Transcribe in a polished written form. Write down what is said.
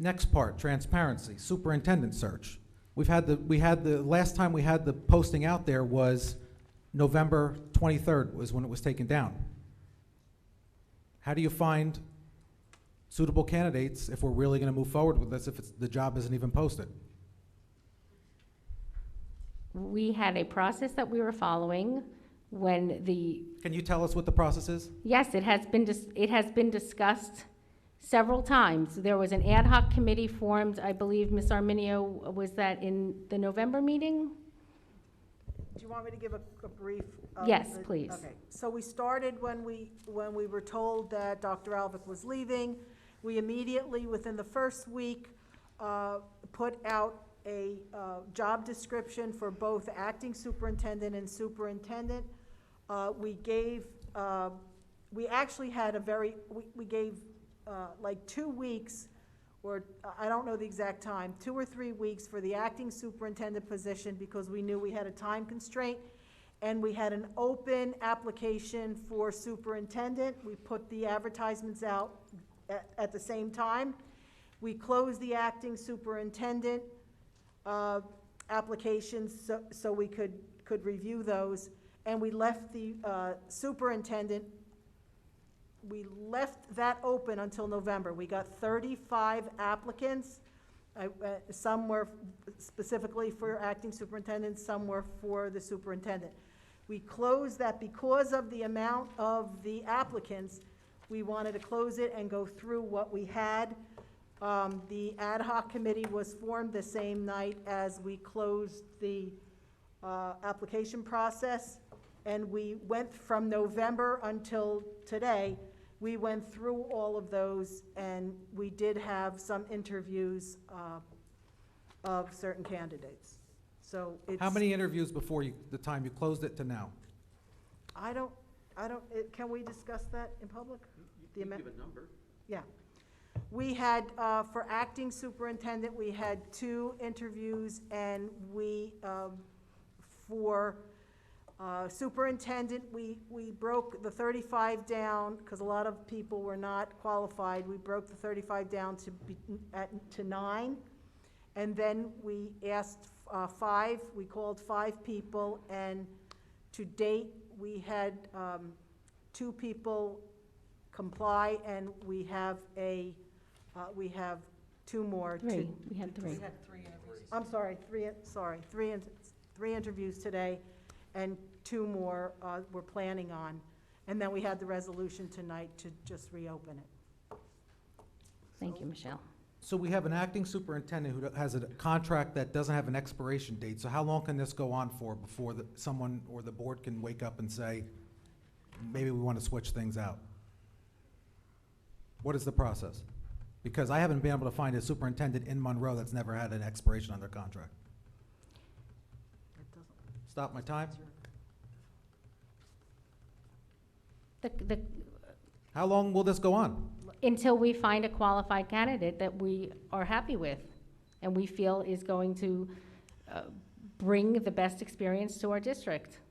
Next part, transparency, superintendent search. Last time we had the posting out there was November 23rd was when it was taken down. How do you find suitable candidates if we're really going to move forward with this, if the job isn't even posted? We had a process that we were following when the, Can you tell us what the process is? yes, it has been discussed several times. There was an ad hoc committee formed, I believe, Ms. Arminio, was that in the November meeting? Do you want me to give a brief? Yes, please. Okay, so we started when we were told that Dr. Alvick was leaving. We immediately, within the first week, put out a job description for both acting superintendent and superintendent. We actually had we gave like 2 weeks, or I don't know the exact time, 2 or 3 weeks for the acting superintendent position because we knew we had a time constraint, and we had an open application for superintendent. We put the advertisements out at the same time. We closed the acting superintendent applications so we could review those, and we left the superintendent. We left that open until November. We got 35 applicants. Some were specifically for acting superintendent, some were for the superintendent. We closed that because of the amount of the applicants. We wanted to close it and go through what we had. The ad hoc committee was formed the same night as we closed the application process, and we went from November until today. We went through all of those, and we did have some interviews of certain candidates. So it's. How many interviews before the time you closed it to now? Can we discuss that in public? You give a number. Yeah. We had, for acting superintendent, we had 2 interviews, and for superintendent, we broke the 35 down, because a lot of people were not qualified. We broke the 35 down to 9, and then we asked 5, we called 5 people, and to date, we had 2 people comply, and we have 2 more. Three, we had 3. I'm sorry, three interviews today, and 2 more we're planning on. And then we had the resolution tonight to just reopen it. Thank you, Michelle. So we have an acting superintendent who has a contract that doesn't have an expiration date. So how long can this go on for before someone or the board can wake up and say, maybe we want to switch things out? What is the process? Because I haven't been able to find a superintendent in Monroe that's never had an expiration on their contract. Stop my time? How long will this go on? Until we find a qualified candidate that we are happy with and we feel is going to bring the best experience to our district.